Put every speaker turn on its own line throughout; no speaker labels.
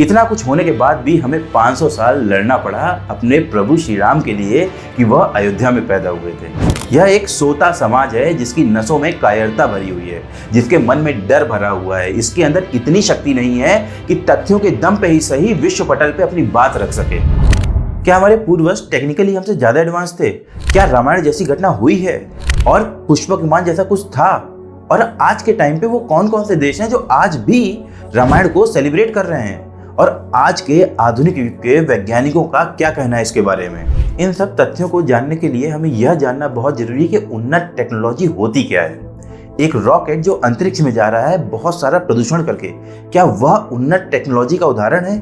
इतना कुछ होने के बाद भी हमें 500 साल लड़ना पड़ा अपने प्रभु श्री राम के लिए कि वह अयोध्या में पैदा हुए थे। यह एक सोता समाज है जिसकी नसों में कायरता भरी हुई है, जिसके मन में डर भरा हुआ है। इसके अंदर इतनी शक्ति नहीं है कि तथ्यों के दम पे ही सही विश्व पटल पे अपनी बात रख सके। क्या हमारे पूर्वज टेक्निकली हमसे ज्यादा एडवांस थे? क्या रामायण जैसी घटना हुई है और पुष्पक विमान जैसा कुछ था? और आज के टाइम पे वो कौन कौन से देश हैं जो आज भी रामायण को सेलिब्रेट कर रहे हैं? और आज के आधुनिक युग के वैज्ञानिकों का क्या कहना है इसके बारे में? इन सब तथ्यों को जानने के लिए हमें यह जानना बहुत जरूरी है कि उन्नत टेक्नोलॉजी होती क्या है। एक रॉकेट जो अंतरिक्ष में जा रहा है बहुत सारा प्रदूषण करके, क्या वह उन्नत टेक्नोलॉजी का उदाहरण है?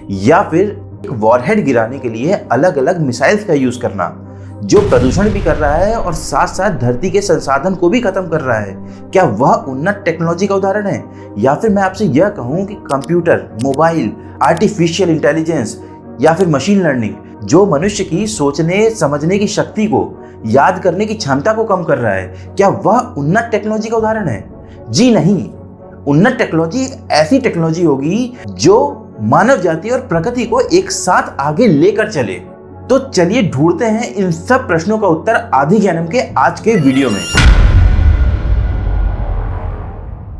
या फिर एक वॉरहेड गिराने के लिए अलग अलग मिसाइल्स का यूज करना जो प्रदूषण भी कर रहा है और साथ साथ धरती के संसाधन को भी खत्म कर रहा है, क्या वह उन्नत टेक्नोलॉजी का उदाहरण है? या फिर मैं आपसे यह कहूं कि कंप्यूटर, मोबाइल, आर्टिफिशियल इंटेलिजेंस या फिर मशीन लर्निंग जो मनुष्य की सोचने समझने की शक्ति को, याद करने की क्षमता को कम कर रहा है, क्या वह उन्नत टेक्नोलॉजी का उदाहरण है? जी नहीं। उन्नत टेक्नोलॉजी एक ऐसी टेक्नोलॉजी होगी जो मानव जाति और प्रकृति को एक साथ आगे लेकर चले। तो चलिए ढूंढते हैं इन सब प्रश्नों का उत्तर आदि ज्ञानम के आज के वीडियो में।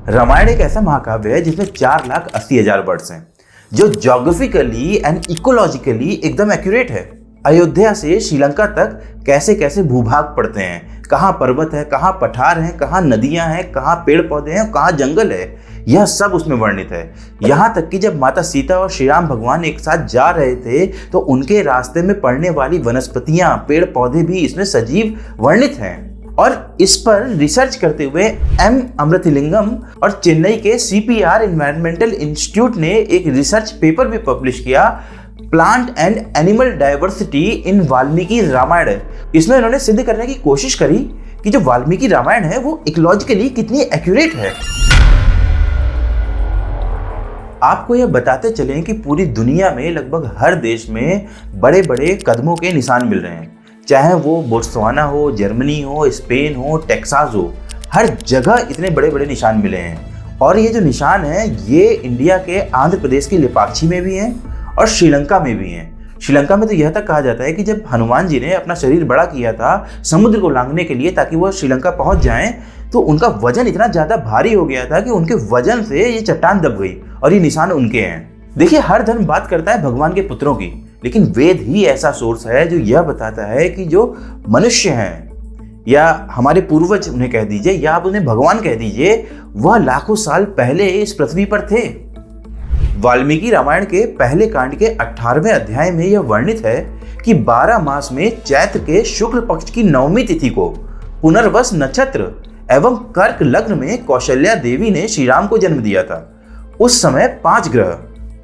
रामायण एक ऐसा महाकाव्य है जिसमें 4,80,000 वर्ड्स हैं, जो ज्योग्राफिकली एंड इकोलॉजिकली एकदम एक्यूरेट है। अयोध्या से श्रीलंका तक कैसे कैसे भूभाग पड़ते हैं, कहाँ पर्वत है, कहाँ पठार हैं, कहाँ नदियां हैं, कहाँ पेड़ पौधे हैं, कहाँ जंगल है, यह सब उसमें वर्णित है। यहाँ तक कि जब माता सीता और श्री राम भगवान एक साथ जा रहे थे तो उनके रास्ते में पड़ने वाली वनस्पतियां, पेड़ पौधे भी इसमें सजीव वर्णित हैं। और इस पर रिसर्च करते हुए एम अमृतलिंगम और चेन्नई के CPR एनवायरमेंटल इंस्टीट्यूट ने एक रिसर्च पेपर भी पब्लिश किया, plant and animal diversity in Valmiki Ramayana. इसमें उन्होंने सिद्ध करने की कोशिश करी कि जो वाल्मीकि रामायण है वो इकोलॉजिकली कितनी एक्यूरेट है। आपको यह बताते चलें कि पूरी दुनिया में लगभग हर देश में बड़े बड़े कदमों के निशान मिल रहे हैं, चाहे वो बोत्सवाना हो, जर्मनी हो, स्पेन हो, टेक्सास हो, हर जगह इतने बड़े बड़े निशान मिले हैं। और ये जो निशान है ये इंडिया के आंध्र प्रदेश की लेपाक्षी में भी हैं और श्रीलंका में भी हैं। श्रीलंका में तो यह तक कहा जाता है कि जब हनुमान जी ने अपना शरीर बड़ा किया था समुद्र को लांघने के लिए ताकि वह श्रीलंका पहुंच जाएं, तो उनका वजन इतना ज्यादा भारी हो गया था कि उनके वजन से ये चट्टान दब गई और ये निशान उनके हैं। देखिए, हर धर्म बात करता है भगवान के पुत्रों की, लेकिन वेद ही ऐसा सोर्स है जो यह बताता है कि जो मनुष्य हैं या हमारे पूर्वज उन्हें कह दीजिए या आप उन्हें भगवान कह दीजिए, वह लाखों साल पहले इस पृथ्वी पर थे। वाल्मीकि रामायण के पहले कांड के 18वें अध्याय में यह वर्णित है कि 12 मास में चैत्र के शुक्ल पक्ष की 9वीं तिथि को पुनर्वस नक्षत्र एवं कर्क लग्न में कौशल्या देवी ने श्री राम को जन्म दिया था। उस समय 5 ग्रह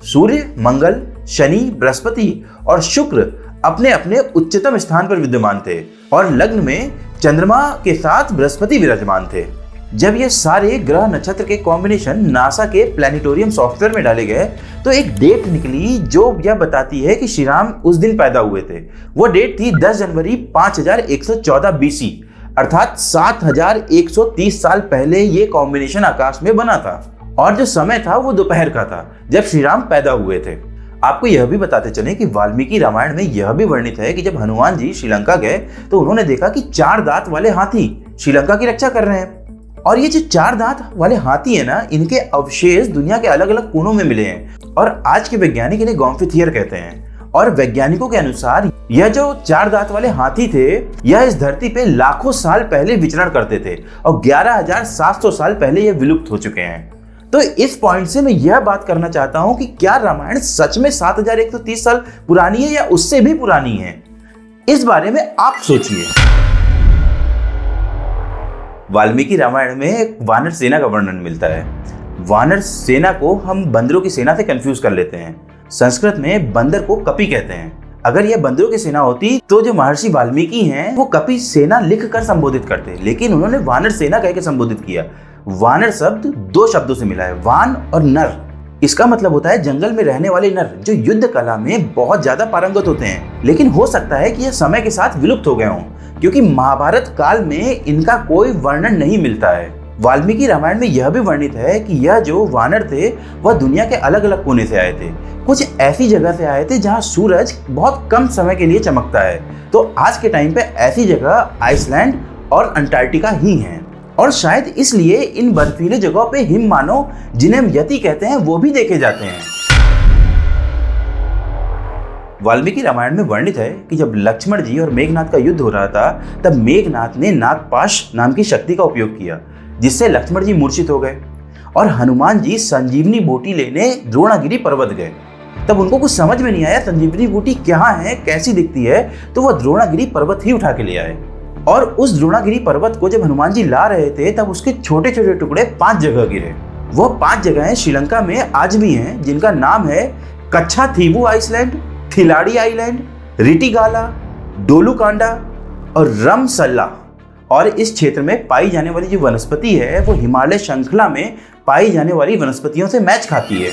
सूर्य, मंगल, शनि, बृहस्पति और शुक्र अपने अपने उच्चतम स्थान पर विद्यमान थे और लग्न में चंद्रमा के साथ बृहस्पति विराजमान थे। जब ये सारे ग्रह नक्षत्र के कॉम्बिनेशन नासा के प्लैनेटोरियम सॉफ्टवेयर में डाले गए तो एक डेट निकली जो यह बताती है कि श्री राम उस दिन पैदा हुए थे। वो डेट थी 10 जनवरी 5114 BC, अर्थात 7130 साल पहले ये कॉम्बिनेशन आकाश में बना था और जो समय था वो दोपहर का था जब श्री राम पैदा हुए थे। आपको यह भी बताते चलें कि वाल्मीकि रामायण में यह भी वर्णित है कि जब हनुमान जी श्रीलंका गए तो उन्होंने देखा कि 4 दांत वाले हाथी श्रीलंका की रक्षा कर रहे हैं। और ये जो 4 दांत वाले हाथी है ना, इनके अवशेष दुनिया के अलग अलग कोनों में मिले हैं और आज के वैज्ञानिक इन्हें गॉम्फिथियर कहते हैं। और वैज्ञानिकों के अनुसार यह जो 4 दांत वाले हाथी थे यह इस धरती पे लाखों साल पहले विचरण करते थे और 11,700 साल पहले यह विलुप्त हो चुके हैं। तो इस पॉइंट से मैं यह बात करना चाहता हूं कि क्या रामायण सच में 7130 साल पुरानी है या उससे भी पुरानी है? इस बारे में आप सोचिए। वाल्मीकि रामायण में एक वानर सेना का वर्णन मिलता है। वानर सेना को हम बंदरों की सेना से कंफ्यूज कर लेते हैं। संस्कृत में बंदर को कपि कहते हैं। अगर यह बंदरों की सेना होती तो जो महर्षि वाल्मीकि हैं वो कपि सेना लिख कर संबोधित करते, लेकिन उन्होंने वानर सेना कह के संबोधित किया। वानर शब्द 2 शब्दों से मिला है, वान और नर। इसका मतलब होता है जंगल में रहने वाले नर जो युद्ध कला में बहुत ज्यादा पारंगत होते हैं, लेकिन हो सकता है कि यह समय के साथ विलुप्त हो गए हों क्योंकि महाभारत काल में इनका कोई वर्णन नहीं मिलता है। वाल्मीकि रामायण में यह भी वर्णित है कि यह जो वानर थे वह दुनिया के अलग अलग कोने से आए थे। कुछ ऐसी जगह से आए थे जहां सूरज बहुत कम समय के लिए चमकता है। तो आज के टाइम पे ऐसी जगह आइसलैंड और अंटार्कटिका ही हैं। और शायद इसलिए इन बर्फीले जगहों पे हिम मानव, जिन्हें हम यति कहते हैं, वो भी देखे जाते हैं। वाल्मीकि रामायण में वर्णित है कि जब लक्ष्मण जी और मेघनाथ का युद्ध हो रहा था, तब मेघनाथ ने नागपाश नाम की शक्ति का उपयोग किया, जिससे लक्ष्मण जी मूर्छित हो गए और हनुमान जी संजीवनी बूटी लेने द्रोणागिरी पर्वत गए। तब उनको कुछ समझ में नहीं आया संजीवनी बूटी क्या है, कैसी दिखती है, तो वह द्रोणागिरी पर्वत ही उठा के ले आए। और उस द्रोणागिरी पर्वत को जब हनुमान जी ला रहे थे, तब उसके छोटे छोटे टुकड़े 5 जगह गिरे। वह 5 जगहें श्रीलंका में आज भी हैं, जिनका नाम है कच्छाथीवु आइसलैंड, थिलाड़ी आइलैंड, रिटिगाला, डोलुकांडा और रमसल्ला। और इस क्षेत्र में पाई जाने वाली जो वनस्पति है वो हिमालय श्रृंखला में पाई जाने वाली वनस्पतियों से मैच खाती है।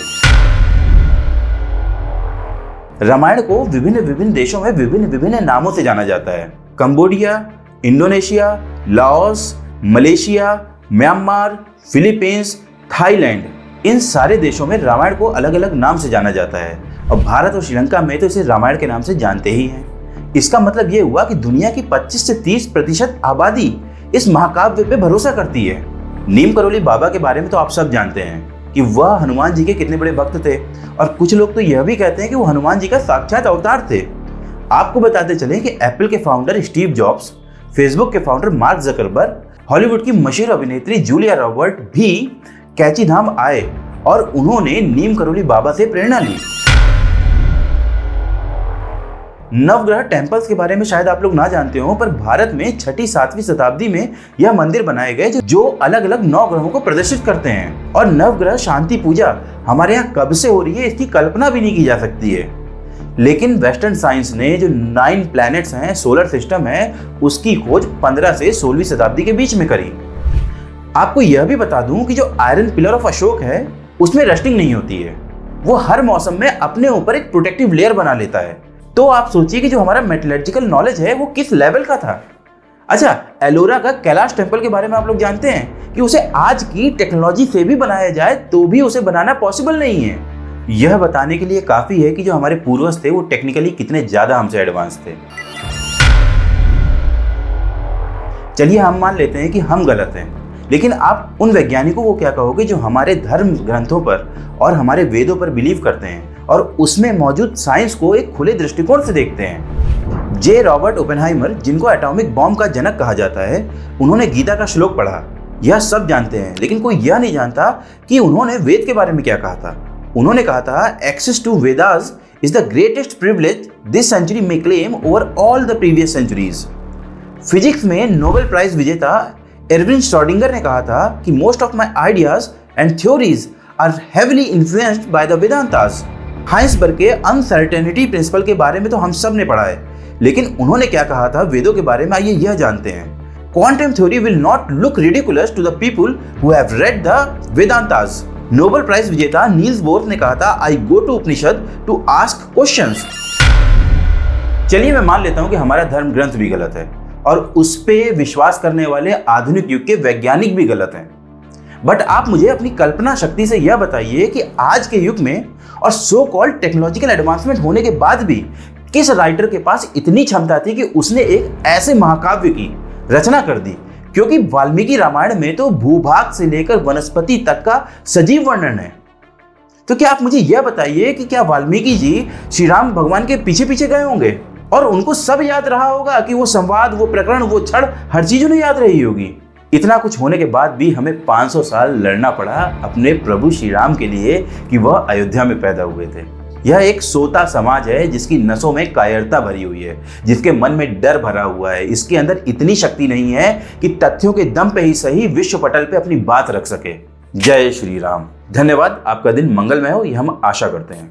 रामायण को विभिन्न विभिन्न देशों में विभिन्न विभिन्न नामों से जाना जाता है। Cambodia, Indonesia, Laos, Malaysia, Myanmar, Philippines, Thailand, इन सारे देशों में रामायण को अलग अलग नाम से जाना जाता है। और भारत और श्रीलंका में तो इसे रामायण के नाम से जानते ही हैं। इसका मतलब यह हुआ कि दुनिया की 25 से 30% आबादी इस महाकाव्य पे भरोसा करती है। नीम करोली बाबा के बारे में तो आप सब जानते हैं कि वह हनुमान जी के कितने बड़े भक्त थे, और कुछ लोग तो यह भी कहते हैं कि वो हनुमान जी का साक्षात अवतार थे। आपको बताते चलें कि एप्पल के फाउंडर स्टीव जॉब्स, फेसबुक के फाउंडर मार्क जकरबर्ग, हॉलीवुड की मशहूर अभिनेत्री जूलिया रॉबर्ट भी कैची धाम आए और उन्होंने नीम करोली बाबा से प्रेरणा ली। नवग्रह टेम्पल्स के बारे में शायद आप लोग ना जानते हो, पर भारत में 6ठी-7वीं शताब्दी में यह मंदिर बनाए गए जो अलग अलग 9 ग्रहों को प्रदर्शित करते हैं। और नवग्रह शांति पूजा हमारे यहाँ कब से हो रही है, इसकी कल्पना भी नहीं की जा सकती है। लेकिन वेस्टर्न साइंस ने जो 9 प्लैनेट्स हैं, सोलर सिस्टम है, उसकी खोज 15 से 16वीं शताब्दी के बीच में करी। आपको यह भी बता दूं कि जो आयरन पिलर ऑफ अशोक है, उसमें रस्टिंग नहीं होती है। वो हर मौसम में अपने ऊपर एक प्रोटेक्टिव लेयर बना लेता है। तो आप सोचिए कि जो हमारा मेटलर्जिकल नॉलेज है वो किस लेवल का था। अच्छा, एलोरा का कैलाश टेम्पल के बारे में आप लोग जानते हैं कि उसे आज की टेक्नोलॉजी से भी बनाया जाए तो भी उसे बनाना पॉसिबल नहीं है। यह बताने के लिए काफी है कि जो हमारे पूर्वज थे वो टेक्निकली कितने ज्यादा हमसे एडवांस थे। चलिए हम मान लेते हैं कि हम गलत हैं, लेकिन आप उन वैज्ञानिकों को क्या कहोगे जो हमारे धर्म ग्रंथों पर और हमारे वेदों पर बिलीव करते हैं और उसमें मौजूद साइंस को एक खुले दृष्टिकोण से देखते हैं। जे रॉबर्ट ओपेनहाइमर, जिनको एटॉमिक बॉम्ब का जनक कहा जाता है, उन्होंने गीता का श्लोक पढ़ा। यह सब जानते हैं, लेकिन कोई यह नहीं जानता कि उन्होंने वेद के बारे में क्या कहा था। उन्होंने कहा था, access to Vedas is the greatest privilege this century may claim over all the previous centuries. Physics में नोबेल प्राइज विजेता एरविन श्रोडिंगर ने कहा था कि most of my ideas and theories are heavily influenced by the Vedantas. Heisenberg के uncertainty principal के बारे में तो हम सब ने पढ़ा है, लेकिन उन्होंने क्या कहा था वेदों के बारे में, आइए यह जानते हैं। Quantum theory will not look ridiculous to the people who have read the Vedantas. Nobel prize विजेता नील्स बोर ने कहा था, I go to Upanishad to ask questions. चलिए मैं मान लेता हूं कि हमारा धर्म ग्रंथ भी गलत है और उस पे विश्वास करने वाले आधुनिक युग के वैज्ञानिक भी गलत हैं। बट आप मुझे अपनी कल्पना शक्ति से यह बताइए कि आज के युग में और सो कॉल्ड टेक्नोलॉजिकल एडवांसमेंट होने के बाद भी किस राइटर के पास इतनी क्षमता थी कि उसने एक ऐसे महाकाव्य की रचना कर दी। क्योंकि वाल्मीकि रामायण में तो भूभाग से लेकर वनस्पति तक का सजीव वर्णन है। तो क्या आप मुझे यह बताइए कि क्या वाल्मीकि जी श्री राम भगवान के पीछे पीछे गए होंगे और उनको सब याद रहा होगा कि वो संवाद, वो प्रकरण, वो क्षण, हर चीज उन्हें याद रही होगी। इतना कुछ होने के बाद भी हमें 500 साल लड़ना पड़ा अपने प्रभु श्री राम के लिए कि वह अयोध्या में पैदा हुए थे। यह एक सोता समाज है जिसकी नसों में कायरता भरी हुई है, जिसके मन में डर भरा हुआ है। इसके अंदर इतनी शक्ति नहीं है कि तथ्यों के दम पे ही सही विश्व पटल पे अपनी बात रख सके। जय श्री राम। धन्यवाद। आपका दिन मंगलमय हो, यह हम आशा करते हैं।